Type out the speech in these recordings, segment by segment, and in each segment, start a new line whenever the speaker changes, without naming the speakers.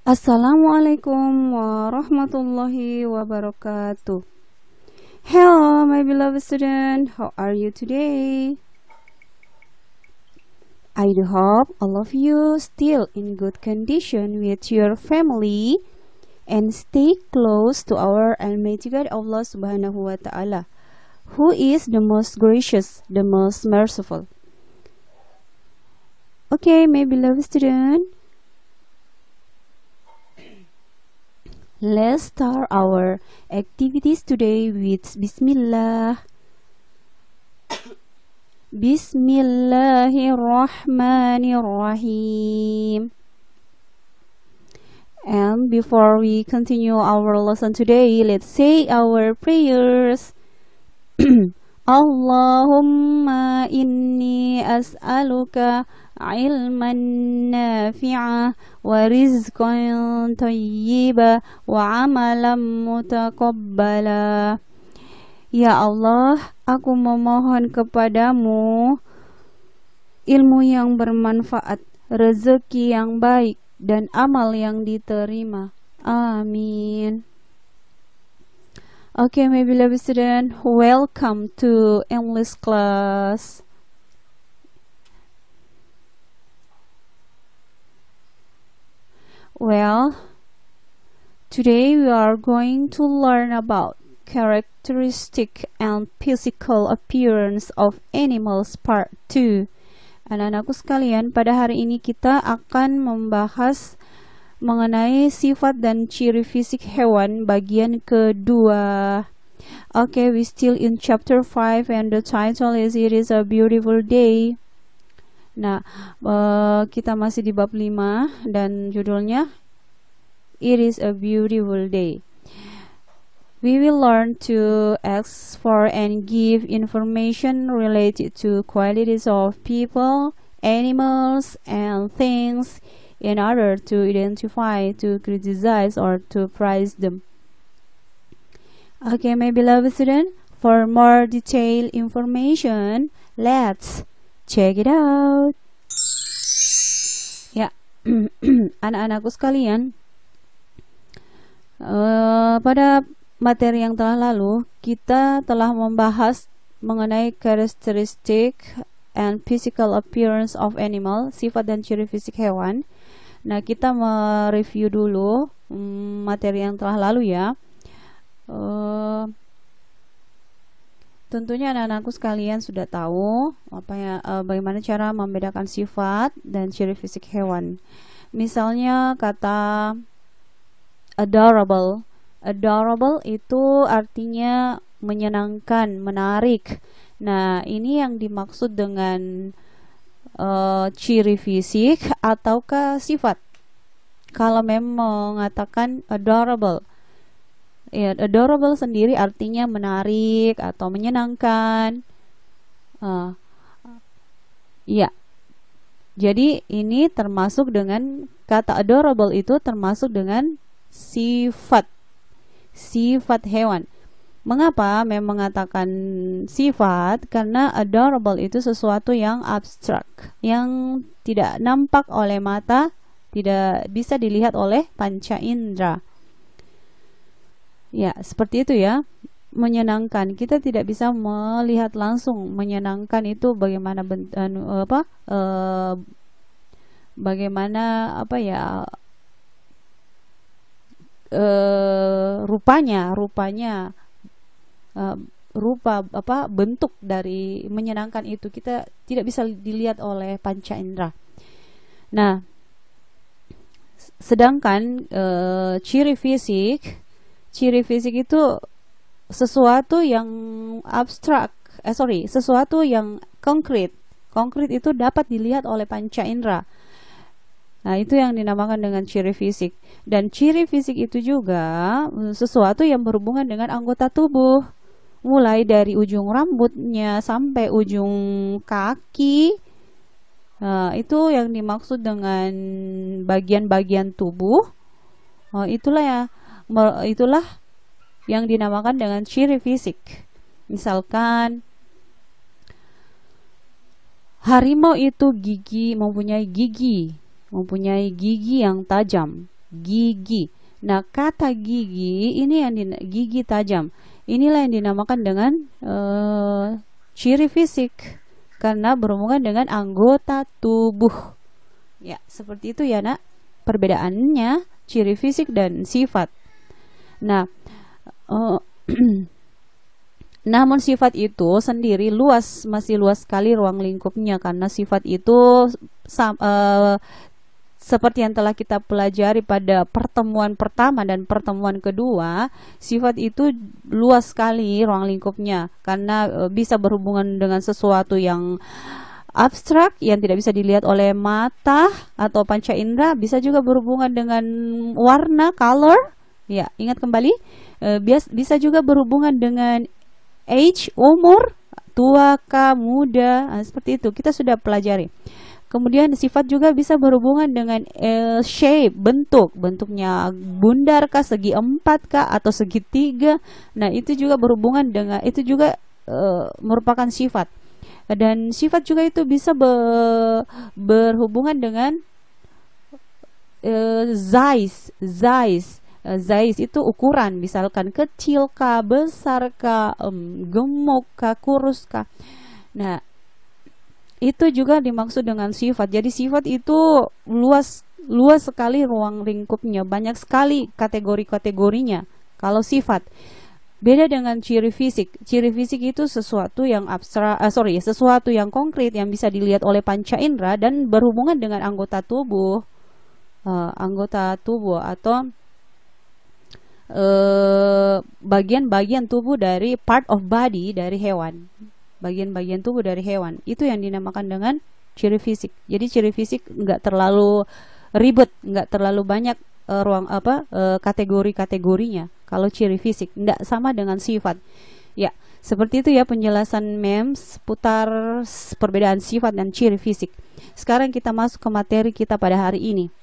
Assalamualaikum warahmatullahi wabarakatuh. Hello, my beloved student. How are you today? I do hope all of you still in good condition with your family and stay close to our Almighty God Allah Subhanahu wa Ta'ala, who is the most gracious, the most merciful. Okay, my beloved student. Let's start our activities today with Bismillah. Bismillahirrahmanirrahim. And before we continue our lesson today, let's say our prayers. Allahumma inni as'aluka ilman nafi'a wa rizqan thayyiba wa amalan mutaqabbala. Ya Allah, aku memohon kepadamu ilmu yang bermanfaat, rezeki yang baik, dan amal yang diterima. Amin. Okay, my beloved student, welcome to English class. Well, today we are going to learn about characteristic and physical appearance of animals part 2. Anak-anakku sekalian, pada hari ini kita akan membahas mengenai sifat dan ciri fisik hewan bagian kedua. Okay, we still in chapter 5 and the title is It is a Beautiful Day. Nah, kita masih di bab 5 dan judulnya It is a Beautiful Day. We will learn to ask for and give information related to qualities of people, animals, and things in order to identify, to criticize, or to praise them. Okay, my beloved student, for more detailed information, let's check it out. Ya, anak-anakku sekalian, pada materi yang telah lalu kita telah membahas mengenai characteristic and physical appearance of animal, sifat dan ciri fisik hewan. Nah, kita mereview dulu materi yang telah lalu ya. Tentunya anak-anakku sekalian sudah tahu bagaimana cara membedakan sifat dan ciri fisik hewan. Misalnya kata adorable. Adorable itu artinya menyenangkan, menarik. Nah, ini yang dimaksud dengan ciri fisik ataukah sifat. Kalau memang mengatakan adorable, ya, adorable sendiri artinya menarik atau menyenangkan. Ya, jadi ini termasuk dengan kata adorable itu termasuk dengan sifat hewan. Mengapa memang mengatakan sifat? Karena adorable itu sesuatu yang abstrak, yang tidak nampak oleh mata, tidak bisa dilihat oleh panca indera. Ya, seperti itu ya. Menyenangkan, kita tidak bisa melihat langsung. Menyenangkan itu bagaimana rupanya bentuk dari menyenangkan itu kita tidak bisa dilihat oleh panca indera. Nah, sedangkan ciri fisik itu sesuatu yang abstrak, sesuatu yang konkret itu dapat dilihat oleh panca indera. Nah, itu yang dinamakan dengan ciri fisik. Dan ciri fisik itu juga sesuatu yang berhubungan dengan anggota tubuh. Mulai dari ujung rambutnya sampai ujung kaki. Nah, itu yang dimaksud dengan bagian-bagian tubuh. Itulah yang dinamakan dengan ciri fisik. Misalkan harimau itu mempunyai gigi yang tajam. gigi. Nah, kata gigi ini yang gigi tajam. Inilah yang dinamakan dengan ciri fisik karena berhubungan dengan anggota tubuh. Ya, seperti itu ya, Nak. Perbedaannya ciri fisik dan sifat. Nah, namun sifat itu sendiri masih luas sekali ruang lingkupnya karena sifat itu seperti yang telah kita pelajari pada pertemuan pertama dan pertemuan kedua, sifat itu luas sekali ruang lingkupnya karena bisa berhubungan dengan sesuatu yang abstrak yang tidak bisa dilihat oleh mata atau panca indera, bisa juga berhubungan dengan warna, color. Ya, ingat kembali, bisa juga berhubungan dengan age, umur, tua kah, muda, seperti itu. Kita sudah pelajari. Kemudian sifat juga bisa berhubungan dengan shape, bentuknya bundar kah, segi empat kah, atau segitiga. Nah, itu juga berhubungan dengan, itu juga merupakan sifat. Dan sifat juga itu bisa berhubungan dengan size itu ukuran, misalkan kecil kah, besar kah, gemuk kah, kurus kah. Nah, itu juga dimaksud dengan sifat. Jadi sifat itu luas sekali ruang lingkupnya, banyak sekali kategori-kategorinya. Kalau sifat beda dengan ciri fisik. Ciri fisik itu sesuatu yang abstrak, sesuatu yang konkret yang bisa dilihat oleh panca indera dan berhubungan dengan anggota tubuh atau bagian-bagian tubuh dari part of body dari hewan. Bagian-bagian tubuh dari hewan itu yang dinamakan dengan ciri fisik. Jadi ciri fisik nggak terlalu ribet, nggak terlalu banyak kategori-kategorinya. Kalau ciri fisik nggak sama dengan sifat. Ya, seperti itu ya penjelasan MEMS seputar perbedaan sifat dan ciri fisik. Sekarang kita masuk ke materi kita pada hari ini.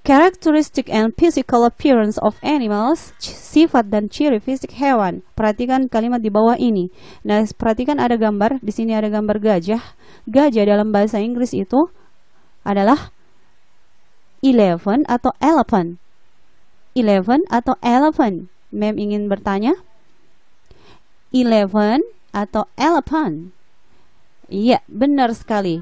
Characteristic and physical appearance of animals, sifat dan ciri fisik hewan. Perhatikan kalimat di bawah ini. Nah, perhatikan ada gambar. Di sini ada gambar gajah. Gajah dalam bahasa Inggris itu adalah 11 atau elephant. 11 atau elephant. Mem ingin bertanya. 11 atau elephant. Iya, benar sekali.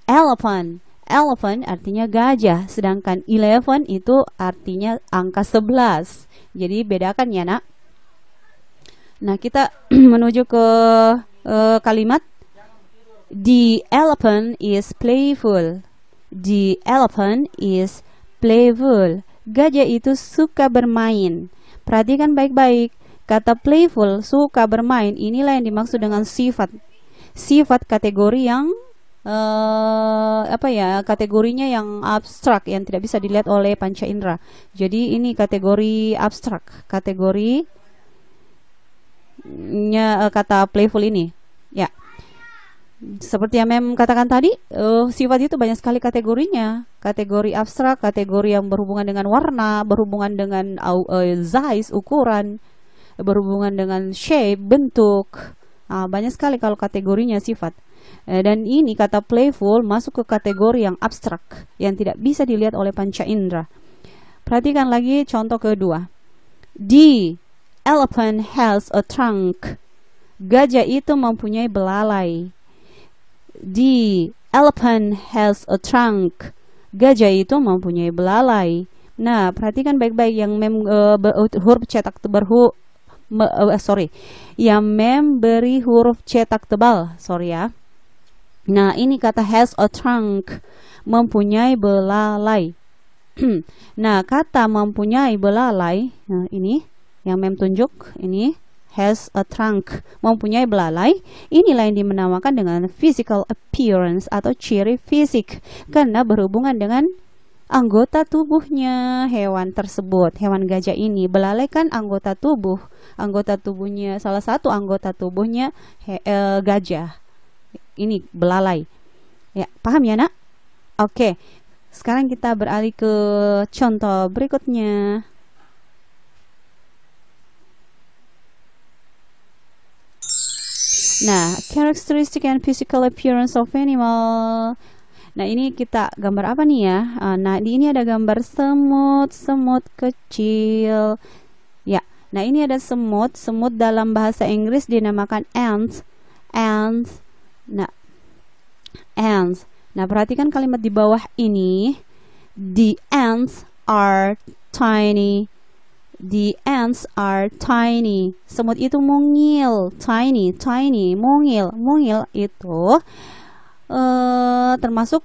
Elephant. Elephant artinya gajah, sedangkan 11 itu artinya angka 11. Jadi bedakan ya, Nak. Nah, kita menuju ke kalimat the elephant is playful. The elephant is playful. Gajah itu suka bermain. Perhatikan baik-baik. Kata playful, suka bermain, inilah yang dimaksud dengan sifat. Sifat kategori yang kategorinya yang abstrak yang tidak bisa dilihat oleh panca indera. Jadi ini kategori abstrak, kategorinya kata playful ini. Ya, seperti yang Mem katakan tadi, sifat itu banyak sekali kategorinya. Kategori abstrak, kategori yang berhubungan dengan warna, berhubungan dengan size, ukuran, berhubungan dengan shape, bentuk. Banyak sekali kalau kategorinya sifat. Dan ini kata playful masuk ke kategori yang abstrak yang tidak bisa dilihat oleh panca indera. Perhatikan lagi contoh kedua. The elephant has a trunk. Gajah itu mempunyai belalai. The elephant has a trunk. Gajah itu mempunyai belalai. Nah, perhatikan baik-baik yang huruf cetak yang Mem beri huruf cetak tebal. Sorry ya. Nah, ini kata has a trunk, mempunyai belalai. Nah, kata mempunyai belalai, nah ini yang Mem tunjuk, ini has a trunk, mempunyai belalai. Inilah yang dinamakan dengan physical appearance atau ciri fisik karena berhubungan dengan anggota tubuhnya hewan tersebut. Hewan gajah ini, belalai kan anggota tubuhnya, salah satu anggota tubuhnya gajah. Ini belalai. Ya, paham ya, Nak? Oke. Sekarang kita beralih ke contoh berikutnya. Nah, characteristic and physical appearance of animal. Nah, ini kita gambar apa nih ya? Nah, di ini ada gambar semut, semut kecil. Ya, nah ini ada semut. Semut dalam bahasa Inggris dinamakan ants. Ants. Nah, ants. Nah, perhatikan kalimat di bawah ini. The ants are tiny. The ants are tiny. Semut itu mungil. Tiny, tiny, mungil. Mungil itu termasuk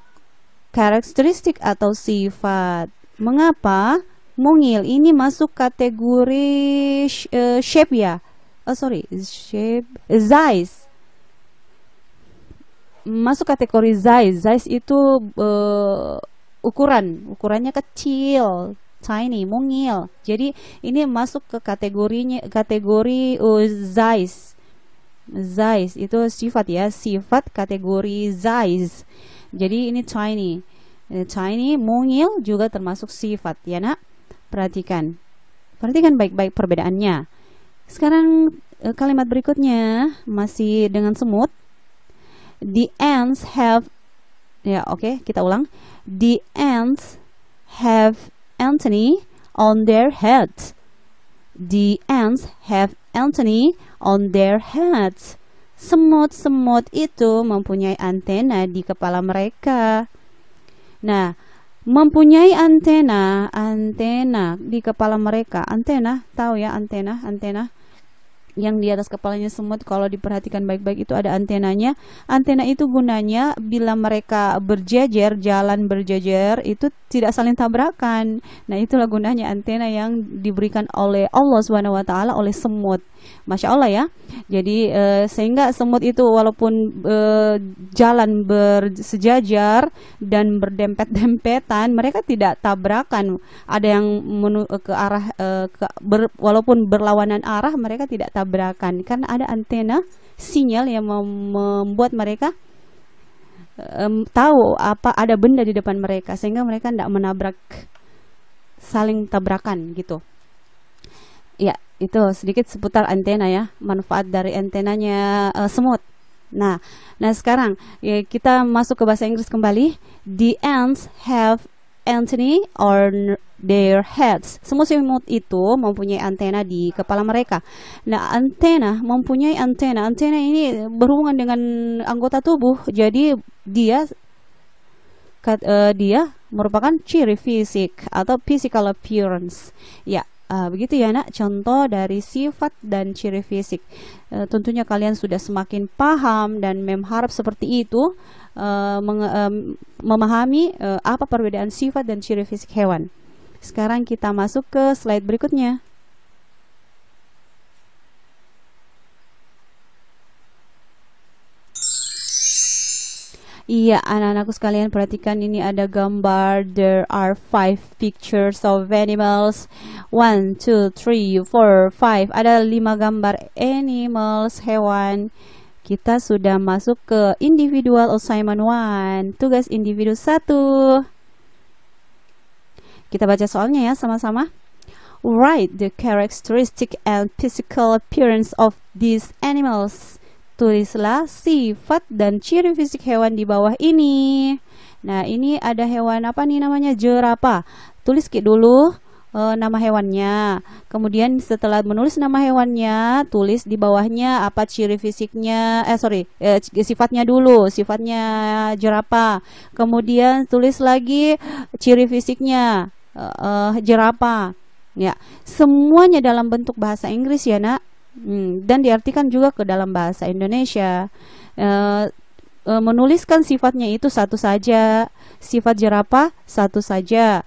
karakteristik atau sifat. Mengapa? Mungil ini masuk kategori shape ya. Shape, size. Masuk kategori size. Size itu ukurannya kecil, tiny, mungil. Jadi ini masuk ke kategori size. Size itu sifat ya, sifat kategori size. Jadi ini tiny. Tiny, mungil juga termasuk sifat ya nak. Perhatikan baik-baik perbedaannya. Sekarang kalimat berikutnya masih dengan semut. The ants have, ya oke, kita ulang. The ants have antennae on their heads. The ants have antennae on their heads. Semut-semut itu mempunyai antena di kepala mereka. Nah, mempunyai antena di kepala mereka. Antena, tahu ya antena yang di atas kepalanya semut, kalau diperhatikan baik-baik itu ada antenanya. Antena itu gunanya bila mereka berjejer, jalan berjejer itu tidak saling tabrakan. Nah, itulah gunanya antena yang diberikan oleh Allah SWT oleh semut. Masya Allah ya. Jadi sehingga semut itu walaupun jalan bersejajar dan berdempet-dempetan, mereka tidak tabrakan. Ada yang ke arah walaupun berlawanan arah, mereka tidak tabrakan karena ada antena sinyal yang membuat mereka tahu apa ada benda di depan mereka, sehingga mereka tidak menabrak, saling tabrakan gitu. Ya, itu sedikit seputar antena ya, manfaat dari antenanya semut. Nah sekarang ya, kita masuk ke bahasa Inggris kembali. The ants have antennae on their heads. Semut-semut itu mempunyai antena di kepala mereka. Nah, mempunyai antena. Antena ini berhubungan dengan anggota tubuh. Jadi dia merupakan ciri fisik atau physical appearance. Ya, begitu ya nak, contoh dari sifat dan ciri fisik. Tentunya kalian sudah semakin paham dan mengharap seperti itu, memahami apa perbedaan sifat dan ciri fisik hewan. Sekarang kita masuk ke slide berikutnya. Iya, anak-anakku sekalian, perhatikan ini ada gambar. There are 5 pictures of animals. 1, 2, 3, 4, 5. Ada 5 gambar animals, hewan. Kita sudah masuk ke individual assignment 1. Tugas individu 1. Kita baca soalnya ya sama-sama. Write the characteristic and physical appearance of these animals. Tulislah sifat dan ciri fisik hewan di bawah ini. Nah, ini ada hewan apa nih namanya? Jerapah. Tulis dulu nama hewannya. Kemudian setelah menulis nama hewannya, tulis di bawahnya apa ciri fisiknya. Sifatnya dulu. Sifatnya jerapah. Kemudian tulis lagi ciri fisiknya jerapah. Ya, semuanya dalam bentuk bahasa Inggris ya nak. Dan diartikan juga ke dalam bahasa Indonesia. Menuliskan sifatnya itu satu saja. Sifat jerapah satu saja.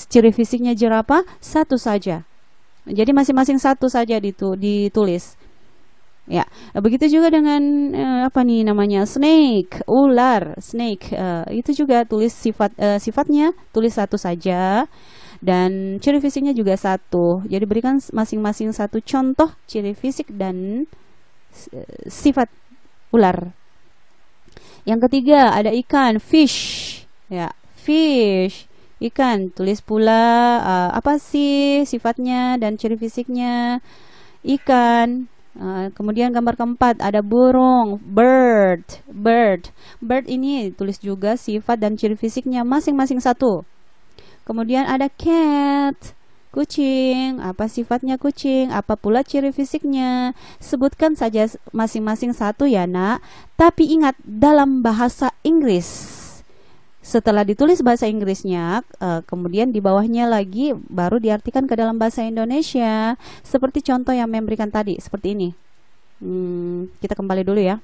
Ciri fisiknya jerapah satu saja. Jadi masing-masing satu saja ditulis. Ya, begitu juga dengan apa nih namanya, snake, ular, snake. Itu juga tulis sifatnya tulis satu saja. Dan ciri fisiknya juga satu. Jadi berikan masing-masing satu contoh ciri fisik dan sifat ular. Yang ketiga ada ikan, fish. Ya, fish, ikan. Tulis pula apa sih sifatnya dan ciri fisiknya ikan. Kemudian gambar keempat ada burung, bird. Bird ini tulis juga sifat dan ciri fisiknya masing-masing satu. Kemudian ada cat, kucing. Apa sifatnya kucing? Apa pula ciri fisiknya? Sebutkan saja masing-masing satu ya nak. Tapi ingat dalam bahasa Inggris. Setelah ditulis bahasa Inggrisnya, kemudian di bawahnya lagi baru diartikan ke dalam bahasa Indonesia. Seperti contoh yang memberikan tadi, seperti ini. Kita kembali dulu ya.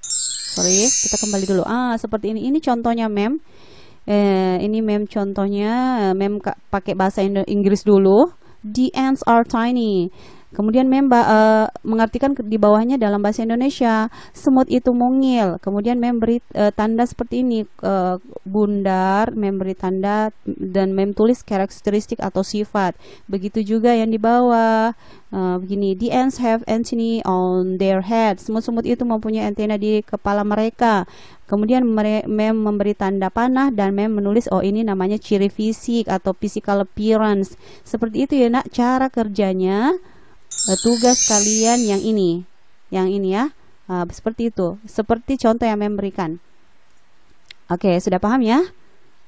Sorry, kita kembali dulu. Seperti ini. Ini contohnya mem. Ini mem contohnya. Mem pakai bahasa Inggris dulu. The ants are tiny. Kemudian mem mengartikan di bawahnya dalam bahasa Indonesia, semut itu mungil. Kemudian mem beri tanda seperti ini, bundar, mem beri tanda dan mem tulis karakteristik atau sifat. Begitu juga yang di bawah, begini, the ants have antennae on their head. Semut-semut itu mempunyai antena di kepala mereka. Kemudian mem memberi tanda panah dan mem menulis, oh ini namanya ciri fisik atau physical appearance. Seperti itu ya nak cara kerjanya. Tugas kalian yang ini ya, seperti itu, seperti contoh yang memberikan. Oke, sudah paham ya?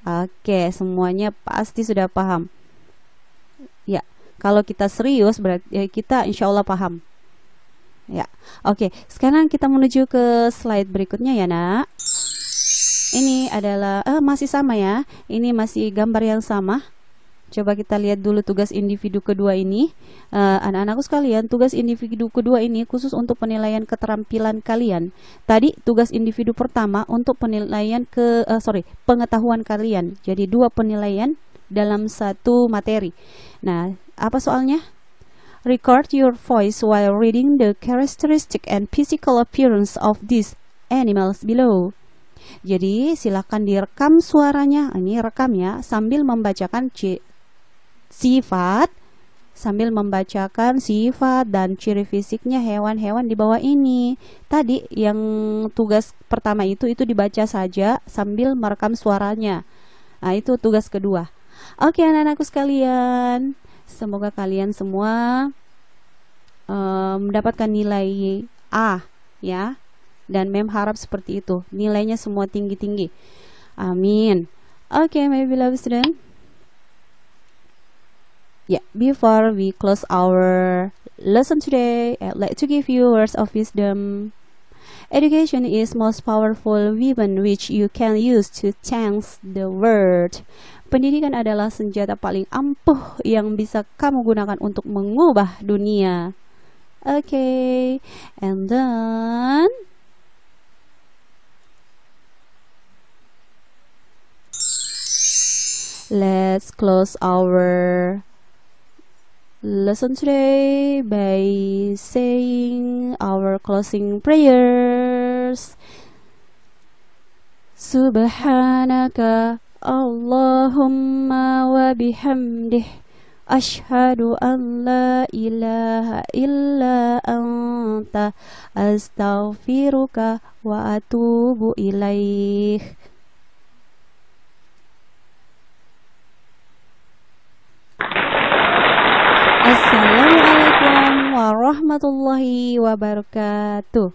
Oke, semuanya pasti sudah paham ya. Kalau kita serius berarti kita insya Allah paham ya. Oke, sekarang kita menuju ke slide berikutnya ya nak. Ini adalah masih sama ya, ini masih gambar yang sama. Coba kita lihat dulu tugas individu kedua ini. Anak-anakku sekalian, tugas individu kedua ini khusus untuk penilaian keterampilan kalian. Tadi tugas individu pertama untuk penilaian pengetahuan kalian. Jadi 2 penilaian dalam 1 materi. Nah, apa soalnya? Record your voice while reading the characteristic and physical appearance of these animals below. Jadi silakan direkam suaranya. Ini rekam ya, sambil membacakan sifat dan ciri fisiknya hewan-hewan di bawah ini. Tadi yang tugas pertama itu dibaca saja sambil merekam suaranya. Nah, itu tugas kedua. Oke anak-anakku sekalian, semoga kalian semua mendapatkan nilai A ya. Dan mem harap seperti itu, nilainya semua tinggi-tinggi. Amin. Oke, my beloved student. Yeah, before we close our lesson today, I'd like to give you words of wisdom. Education is most powerful weapon which you can use to change the world. Pendidikan adalah senjata paling ampuh yang bisa kamu gunakan untuk mengubah dunia. Okay, and then let's close our lesson today by saying our closing prayers. Subhanaka Allahumma wa bihamdih, ashhadu an la ilaha illa anta, astaghfiruka wa atubu ilaih. Assalamualaikum warahmatullahi wabarakatuh.